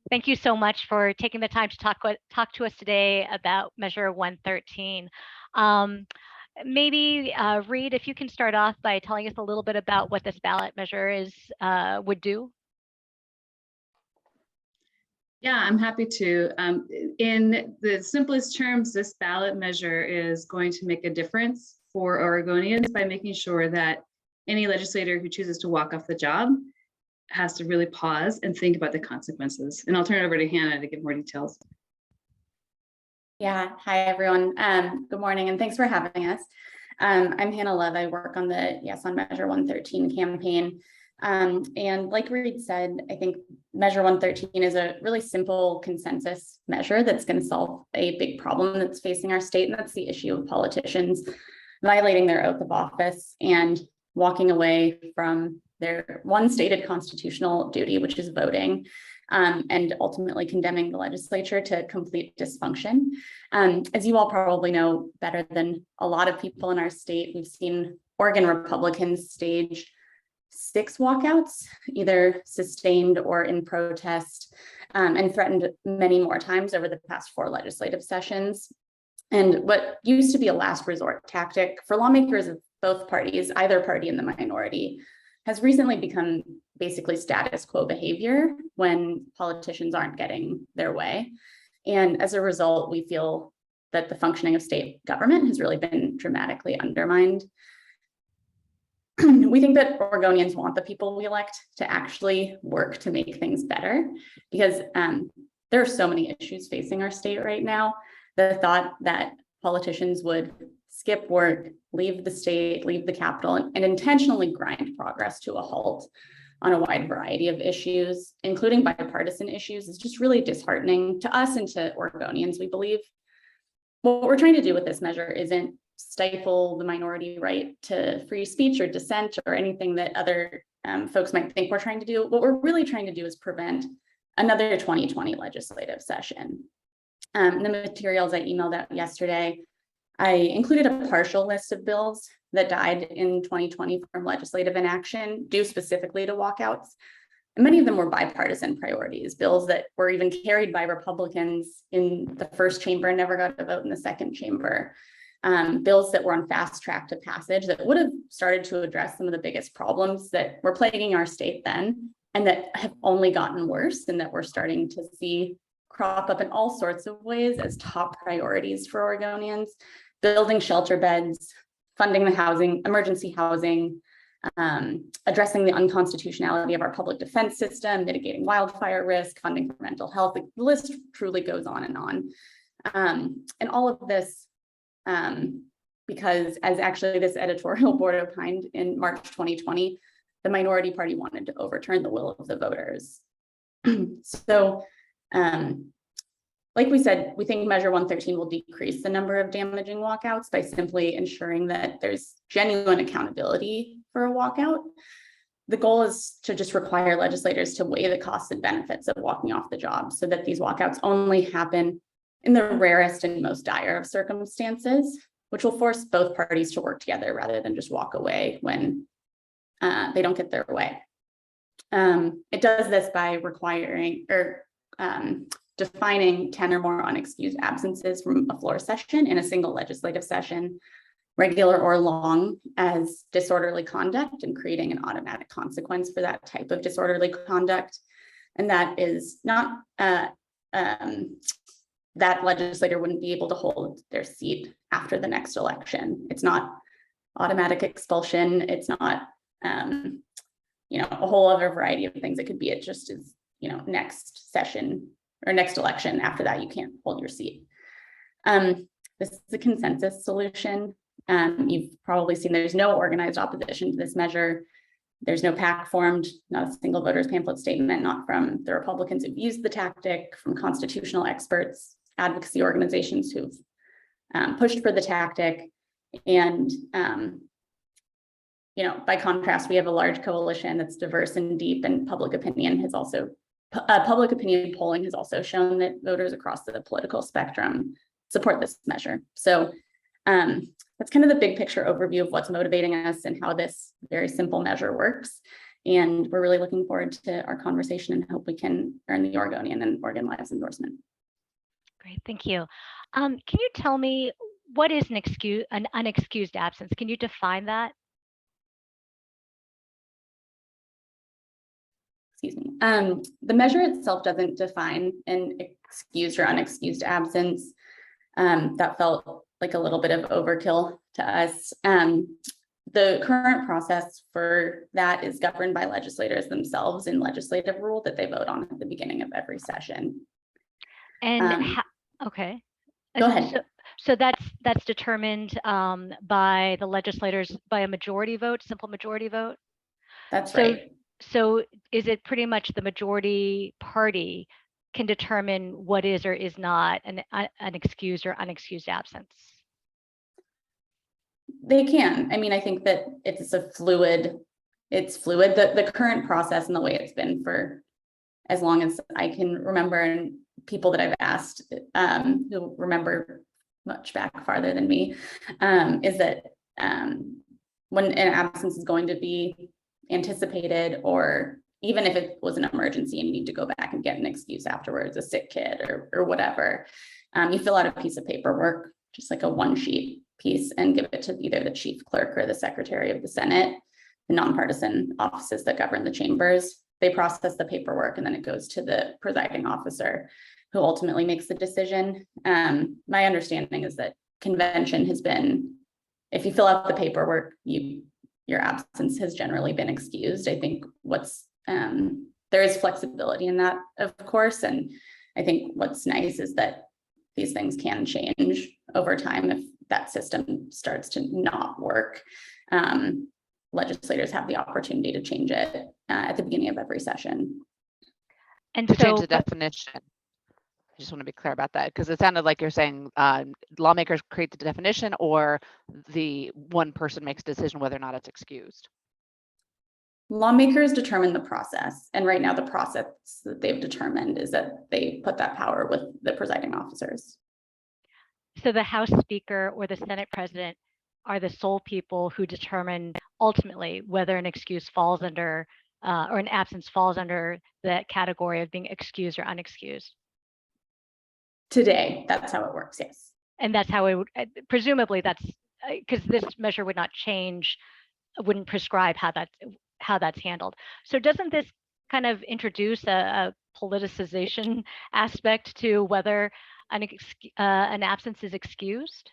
Thank you so much for taking the time to talk to us today about Measure 113. Maybe Reed, if you can start off by telling us a little bit about what this ballot measure would do. Yeah, I'm happy to. In the simplest terms, this ballot measure is going to make a difference for Oregonians by making sure that any legislator who chooses to walk off the job has to really pause and think about the consequences. And I'll turn it over to Hannah to give more details. Yeah, hi everyone. Good morning and thanks for having us. I'm Hannah Love. I work on the Yes on Measure 113 campaign. And like Reed said, I think Measure 113 is a really simple consensus measure that's going to solve a big problem that's facing our state, and that's the issue of politicians violating their oath of office and walking away from their one stated constitutional duty, which is voting, and ultimately condemning the legislature to complete dysfunction. As you all probably know better than a lot of people in our state, we've seen Oregon Republicans stage 6 walkouts, either sustained or in protest, and threatened many more times over the past 4 legislative sessions. And what used to be a last resort tactic for lawmakers of both parties, either party in the minority, has recently become basically status quo behavior when politicians aren't getting their way. And as a result, we feel that the functioning of state government has really been dramatically undermined. We think that Oregonians want the people we elect to actually work to make things better, because there are so many issues facing our state right now. The thought that politicians would skip work, leave the state, leave the capital, and intentionally grind progress to a halt on a wide variety of issues, including bipartisan issues, is just really disheartening to us and to Oregonians, we believe. What we're trying to do with this measure isn't stifle the minority right to free speech or dissent or anything that other folks might think we're trying to do. What we're really trying to do is prevent another 2020 legislative session. The materials I emailed out yesterday, I included a partial list of bills that died in 2020 from legislative inaction due specifically to walkouts. And many of them were bipartisan priorities, bills that were even carried by Republicans in the first chamber and never got a vote in the second chamber. Bills that were on fast track to passage that would have started to address some of the biggest problems that were plaguing our state then, and that have only gotten worse, and that we're starting to see crop up in all sorts of ways as top priorities for Oregonians: building shelter beds, funding the housing, emergency housing, addressing the unconstitutionality of our public defense system, mitigating wildfire risk, funding for mental health. The list truly goes on and on. And all of this because, as actually this editorial board opined in March 2020, the minority party wanted to overturn the will of the voters. So, like we said, we think Measure 113 will decrease the number of damaging walkouts by simply ensuring that there's genuine accountability for a walkout. The goal is to just require legislators to weigh the costs and benefits of walking off the job so that these walkouts only happen in the rarest and most dire of circumstances, which will force both parties to work together rather than just walk away when they don't get their way. It does this by requiring or defining 10 or more unexcused absences from a floor session in a single legislative session, regular or long, as disorderly conduct, and creating an automatic consequence for that type of disorderly conduct. And that is not, that legislator wouldn't be able to hold their seat after the next election. It's not automatic expulsion. It's not, a whole other variety of things it could be. It just is, next session or next election. After that, you can't hold your seat. This is a consensus solution. You've probably seen there's no organized opposition to this measure. There's no PAC formed, not a single voter's pamphlet statement, not from the Republicans who've used the tactic, from constitutional experts, advocacy organizations who've pushed for the tactic. And, by contrast, we have a large coalition that's diverse and deep, and public opinion polling has also shown that voters across the political spectrum support this measure. So that's kind of the big picture overview of what's motivating us and how this very simple measure works. And we're really looking forward to our conversation and hope we can earn the Oregonian and Oregon Lives endorsement. Great, thank you. Can you tell me what is an unexcused absence? Can you define that? Excuse me. The measure itself doesn't define an excused or unexcused absence. That felt like a little bit of overkill to us. The current process for that is governed by legislators themselves in legislative rule that they vote on at the beginning of every session. And okay. Go ahead. So that's determined by the legislators by a majority vote, simple majority vote? That's right. So is it pretty much the majority party can determine what is or is not an excused or unexcused absence? They can. I mean, I think that it's fluid. The current process and the way it's been for as long as I can remember, and people that I've asked who remember much back farther than me, is that when an absence is going to be anticipated, or even if it was an emergency and you need to go back and get an excuse afterwards, a sick kid or whatever, you fill out a piece of paperwork, just like a one-sheet piece, and give it to either the chief clerk or the secretary of the Senate, the nonpartisan offices that govern the chambers. They process the paperwork and then it goes to the presiding officer, who ultimately makes the decision. My understanding is that convention has been, if you fill out the paperwork, your absence has generally been excused. I think there is flexibility in that, of course. And I think what's nice is that these things can change over time if that system starts to not work. Legislators have the opportunity to change it at the beginning of every session. And to change the definition. I just want to be clear about that, because it sounded like you're saying lawmakers create the definition, or the one person makes a decision whether or not it's excused. Lawmakers determine the process, and right now the process that they've determined is that they put that power with the presiding officers. So the House Speaker or the Senate President are the sole people who determine ultimately whether an excuse falls under or an absence falls under the category of being excused or unexcused. Today, that's how it works, yes. And that's how it would, presumably that's because this measure would not change, wouldn't prescribe how that's handled. So doesn't this kind of introduce a politicization aspect to whether an absence is excused?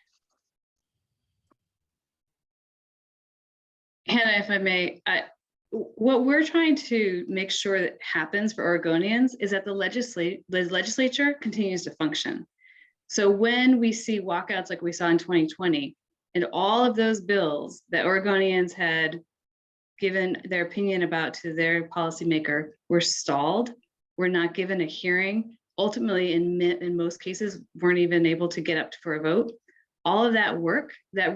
Hannah, if I may, what we're trying to make sure that happens for Oregonians is that the legislature continues to function. So when we see walkouts like we saw in 2020, and all of those bills that Oregonians had given their opinion about to their policymaker were stalled, were not given a hearing, ultimately in most cases weren't even able to get up for a vote. All of that work that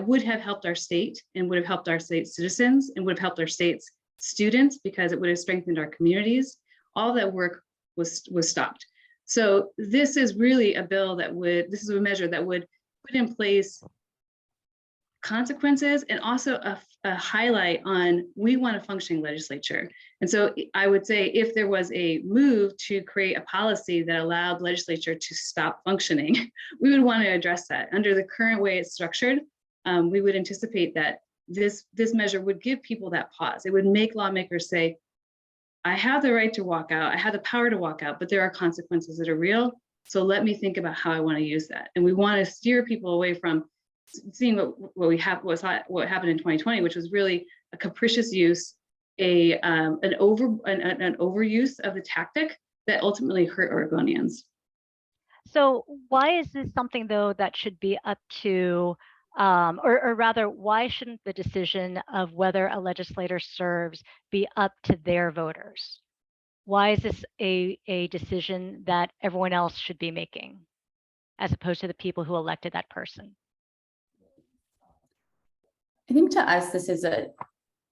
would have helped our state and would have helped our state citizens and would have helped our state's students, because it would have strengthened our communities, all that work was stopped. So this is really a bill this is a measure that would put in place consequences and also a highlight on, we want a functioning legislature. And so I would say if there was a move to create a policy that allowed legislature to stop functioning, we would want to address that. Under the current way it's structured, we would anticipate that this measure would give people that pause. It would make lawmakers say, I have the right to walk out, I have the power to walk out, but there are consequences that are real. So let me think about how I want to use that. And we want to steer people away from seeing what happened in 2020, which was really a capricious use, an overuse of the tactic that ultimately hurt Oregonians. So why is this something though that should be up to, or rather, why shouldn't the decision of whether a legislator serves be up to their voters? Why is this a decision that everyone else should be making, as opposed to the people who elected that person? I think to us, this is a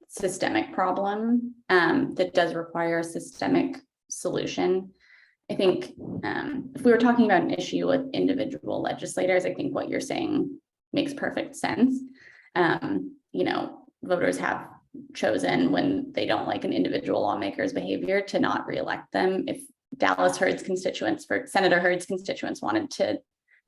systemic problem that does require a systemic solution. I think if we were talking about an issue with individual legislators, I think what you're saying makes perfect sense. Voters have chosen when they don't like an individual lawmaker's behavior to not reelect them. If Senator Hurd's constituents wanted to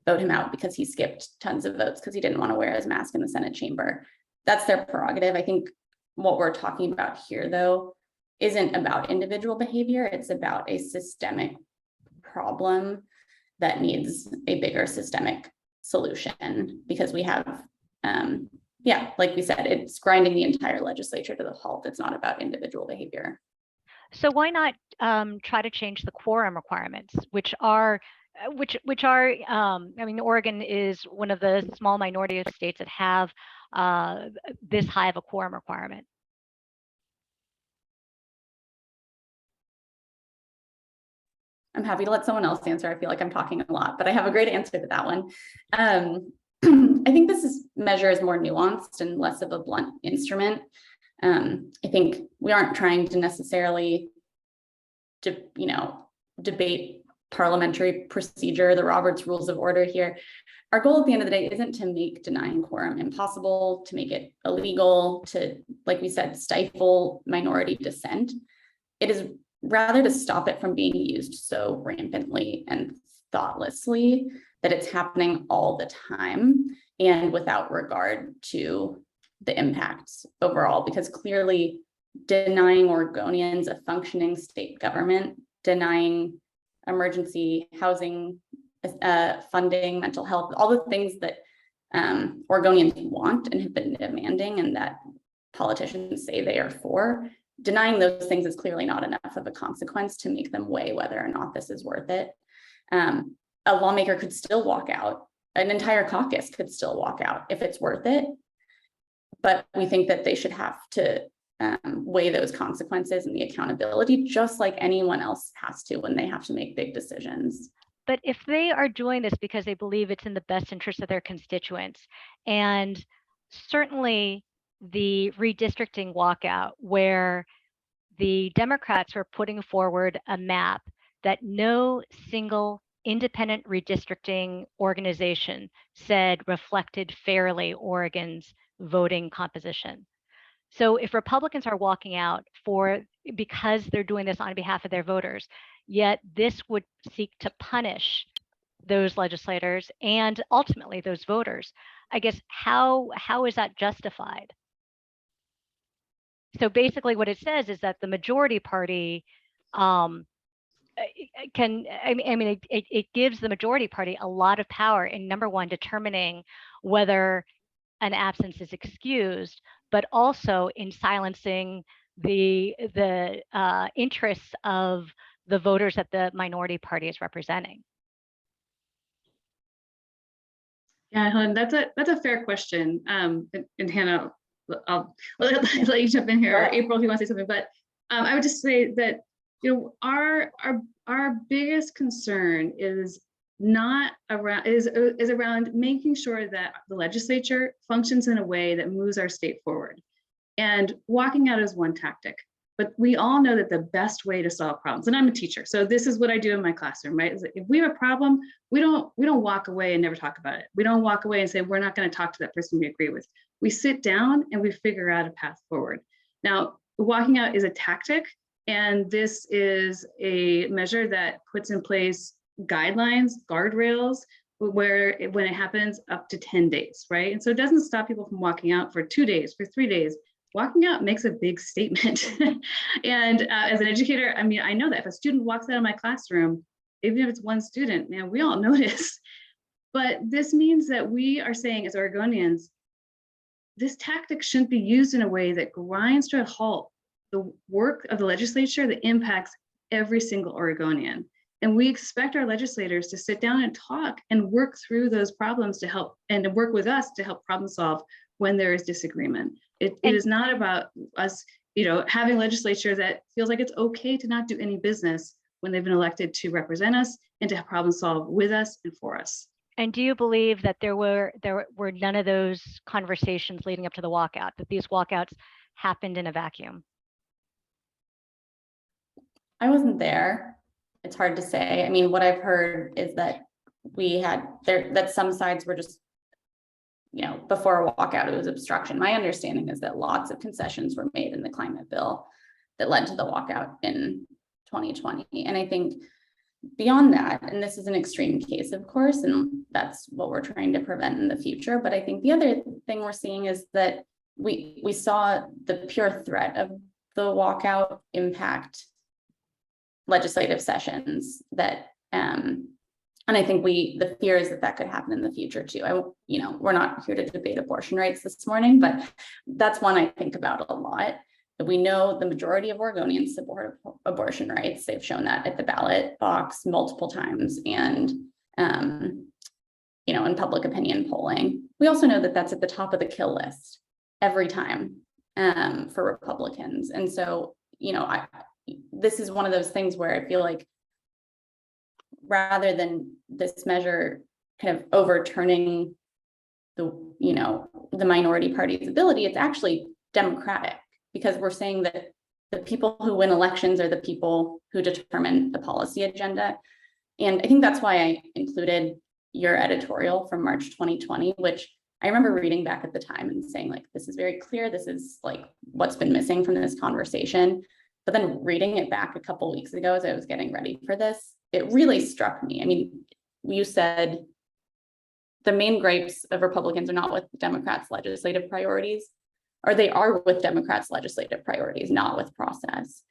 vote him out because he skipped tons of votes because he didn't want to wear his mask in the Senate chamber, that's their prerogative. I think what we're talking about here, though, isn't about individual behavior. It's about a systemic problem that needs a bigger systemic solution, because we have, like we said, it's grinding the entire legislature to the halt. It's not about individual behavior. So why not try to change the quorum requirements, which are, I mean, Oregon is one of the small minority of states that have this high of a quorum requirement. I'm happy to let someone else answer. I feel like I'm talking a lot, but I have a great answer to that one. I think this measure is more nuanced and less of a blunt instrument. I think we aren't trying to necessarily, debate parliamentary procedure, the Roberts Rules of Order here. Our goal at the end of the day isn't to make denying quorum impossible, to make it illegal, to, like we said, stifle minority dissent. It is rather to stop it from being used so rampantly and thoughtlessly that it's happening all the time and without regard to the impacts overall, because clearly denying Oregonians a functioning state government, denying emergency housing funding, mental health, all the things that Oregonians want and have been demanding and that politicians say they are for, denying those things is clearly not enough of a consequence to make them weigh whether or not this is worth it. A lawmaker could still walk out, an entire caucus could still walk out if it's worth it, but we think that they should have to weigh those consequences and the accountability just like anyone else has to when they have to make big decisions. But if they are doing this because they believe it's in the best interest of their constituents, and certainly the redistricting walkout where the Democrats were putting forward a map that no single independent redistricting organization said reflected fairly Oregon's voting composition. So if Republicans are walking out because they're doing this on behalf of their voters, yet this would seek to punish those legislators and ultimately those voters, I guess how is that justified? So basically what it says is that the majority party it gives the majority party a lot of power in, number one, determining whether an absence is excused, but also in silencing the interests of the voters that the minority party is representing. Yeah, Helen, that's a fair question. And Hannah, I'll let you jump in here, or April, if you want to say something. But I would just say that our biggest concern is not around is around making sure that the legislature functions in a way that moves our state forward. And walking out is one tactic, but we all know that the best way to solve problems, and I'm a teacher, so this is what I do in my classroom, right? Is that if we have a problem, we don't walk away and never talk about it. We don't walk away and say, we're not going to talk to that person we agree with. We sit down and we figure out a path forward. Now, walking out is a tactic, and this is a measure that puts in place guidelines, guardrails, where when it happens up to 10 days, right? And so it doesn't stop people from walking out for 2 days, for 3 days. Walking out makes a big statement. And as an educator, I mean, I know that if a student walks out of my classroom, even if it's one student, man, we all notice. But this means that we are saying as Oregonians, this tactic shouldn't be used in a way that grinds to a halt the work of the legislature that impacts every single Oregonian. And we expect our legislators to sit down and talk and work through those problems to help, and to work with us to help problem solve when there is disagreement. It is not about us, having a legislature that feels like it's okay to not do any business when they've been elected to represent us and to have problem solve with us and for us. And do you believe that there were none of those conversations leading up to the walkout, that these walkouts happened in a vacuum? I wasn't there. It's hard to say. I mean, what I've heard is that that some sides were just before a walkout, it was obstruction. My understanding is that lots of concessions were made in the climate bill that led to the walkout in 2020. And I think beyond that, and this is an extreme case, of course, and that's what we're trying to prevent in the future. But I think the other thing we're seeing is that we saw the pure threat of the walkout impact legislative sessions that, and I think the fear is that could happen in the future too. We're not here to debate abortion rights this morning, but that's one I think about a lot. That we know the majority of Oregonians support abortion rights. They've shown that at the ballot box multiple times, and in public opinion polling. We also know that that's at the top of the kill list every time for Republicans. And so, this is one of those things where I feel like rather than this measure kind of overturning the minority party's ability, it's actually democratic, because we're saying that the people who win elections are the people who determine the policy agenda. And I think that's why I included your editorial from March 2020, which I remember reading back at the time and saying, like, this is very clear. This is like what's been missing from this conversation. But then reading it back a couple of weeks ago as I was getting ready for this, it really struck me. I mean, you said the main gripes of Republicans are not with Democrats' legislative priorities, or they are with Democrats' legislative priorities, not with process.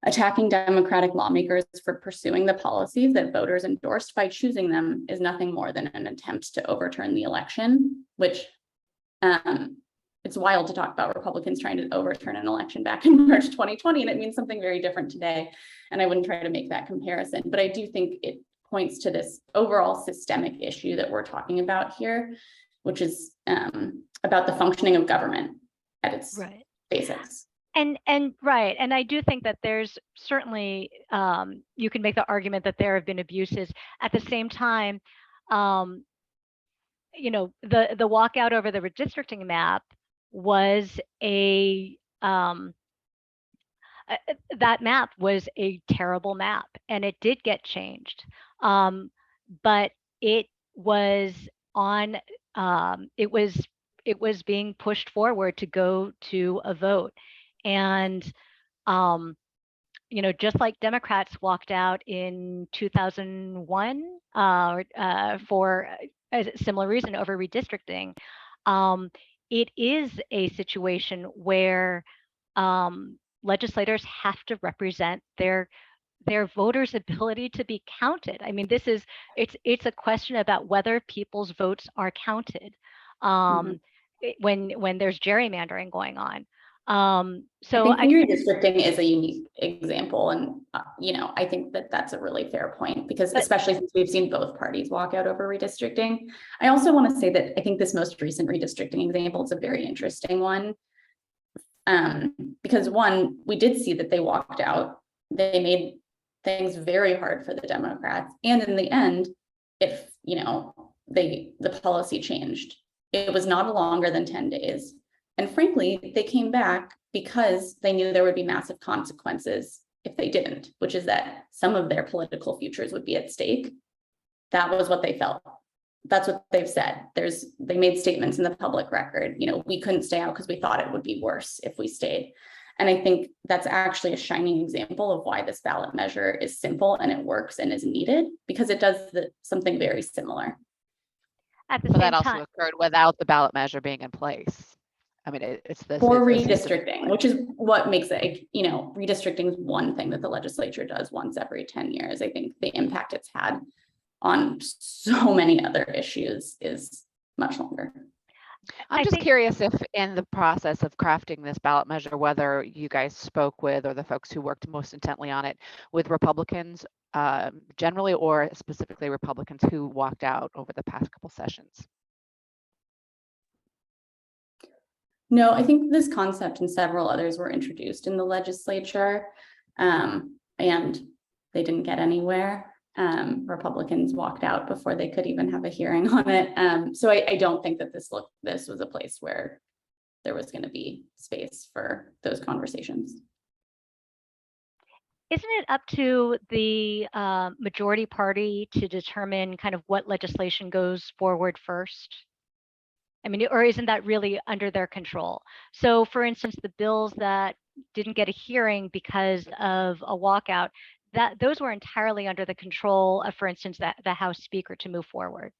Attacking Democratic lawmakers for pursuing the policies that voters endorsed by choosing them is nothing more than an attempt to overturn the election, which it's wild to talk about Republicans trying to overturn an election back in March 2020, and it means something very different today. And I wouldn't try to make that comparison, but I do think it points to this overall systemic issue that we're talking about here, which is about the functioning of government at its basics. And right. And I do think that there's certainly, you can make the argument that there have been abuses. At the same time, the walkout over the redistricting map was that map was a terrible map, and it did get changed. But it was on, it was being pushed forward to go to a vote. And, just like Democrats walked out in 2001 for a similar reason over redistricting, it is a situation where legislators have to represent their voters' ability to be counted. I mean, it's a question about whether people's votes are counted when there's gerrymandering going on. So I think redistricting is a unique example, and I think that's a really fair point, because especially since we've seen both parties walk out over redistricting. I also want to say that I think this most recent redistricting example is a very interesting one, because one, we did see that they walked out. They made things very hard for the Democrats, and in the end, if the policy changed, it was not longer than 10 days. And frankly, they came back because they knew there would be massive consequences if they didn't, which is that some of their political futures would be at stake. That was what they felt. That's what they've said. They made statements in the public record. We couldn't stay out because we thought it would be worse if we stayed. And I think that's actually a shining example of why this ballot measure is simple and it works and is needed, because it does something very similar. At the But same that also time, occurred without the ballot measure being in place. I mean, it's this for redistricting, which is what makes it, redistricting is one thing that the legislature does once every 10 years. I think the impact it's had on so many other issues is much longer. I'm just curious if in the process of crafting this ballot measure, whether you guys spoke with, or the folks who worked most intently on it, with Republicans generally, or specifically Republicans who walked out over the past couple sessions. No, I think this concept and several others were introduced in the legislature, and they didn't get anywhere. Republicans walked out before they could even have a hearing on it. So I don't think that this was a place where there was going to be space for those conversations. Isn't it up to the majority party to determine kind of what legislation goes forward first? I mean, or isn't that really under their control? So for instance, the bills that didn't get a hearing because of a walkout, those were entirely under the control of, for instance, the House Speaker to move forward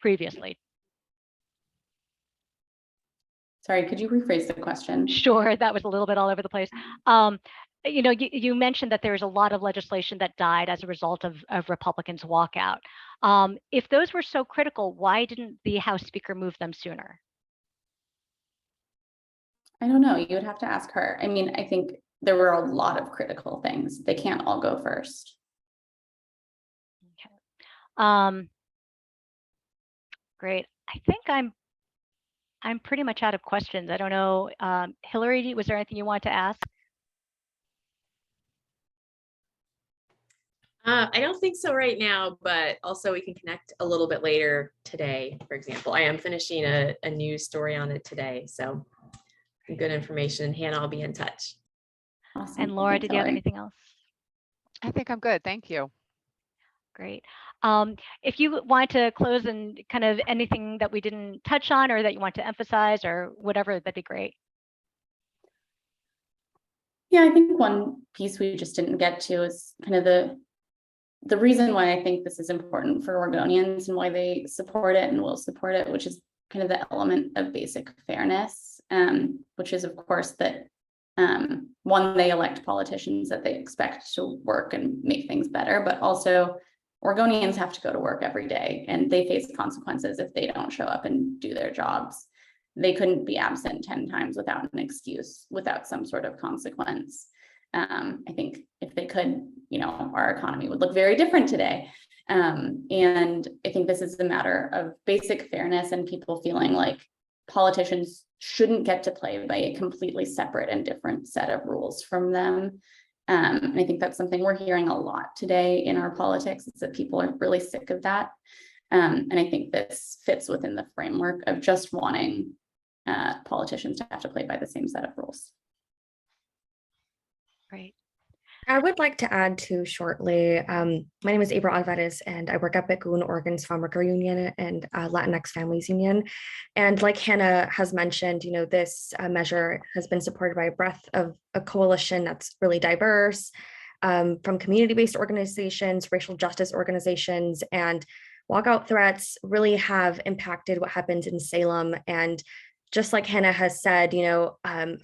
previously. Sorry, could you rephrase the question? Sure, that was a little bit all over the place. You know, you mentioned that there was a lot of legislation that died as a result of Republicans' walkout. If those were so critical, why didn't the House Speaker move them sooner? I don't know. You would have to ask her. I mean, I think there were a lot of critical things. They can't all go first. Okay. Great. I think I'm pretty much out of questions. I don't know. Hillary, was there anything you want to ask? I don't think so right now, but also we can connect a little bit later today. For example, I am finishing a news story on it today. So good information. Hannah, I'll be in touch. Awesome. And Laura, Thanks, did you have Hillary. anything else? I think I'm good. Thank you. Great. If you want to close and kind of anything that we didn't touch on or that you want to emphasize or whatever, that'd be great. Yeah, I think one piece we just didn't get to is kind of the reason why I think this is important for Oregonians and why they support it and will support it, which is kind of the element of basic fairness, which is, of course, that one, they elect politicians that they expect to work and make things better, but also Oregonians have to go to work every day and they face consequences if they don't show up and do their jobs. They couldn't be absent 10 times without an excuse, without some sort of consequence. I think if they could, you know, our economy would look very different today. And I think this is a matter of basic fairness and people feeling like politicians shouldn't get to play by a completely separate and different set of rules from them. And I think that's something we're hearing a lot today in our politics, is that people are really sick of that. And I think this fits within the framework of just wanting politicians to have to play by the same set of rules. Great. I would like to add too shortly. My name is Alvarez, and I work at PCUN, Oregon's Farm Worker Union and Latinx Families Union. And like Hannah has mentioned, you know, this measure has been supported by a breadth of a coalition that's really diverse, from community-based organizations, racial justice organizations, and walkout threats really have impacted what happens in Salem. And just like Hannah has said, you know,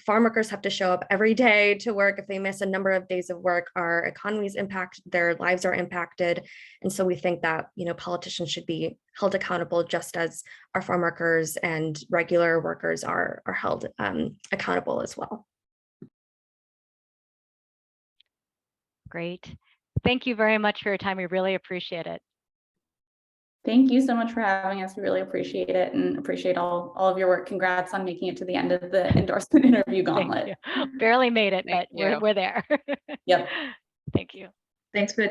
farm workers have to show up every day to work. If they miss a number of days of work, our economy is impacted, their lives are impacted. And so we think that, you know, politicians should be held accountable just as our farm workers and regular workers are held accountable as well. Great. Thank you very much for your time. We really appreciate it. Thank you so much for having us. We really appreciate it and appreciate all of your work. Congrats on making it to the end of the endorsement interview gauntlet. Barely made it, but we're there. Yep. Thank you. Thanks for the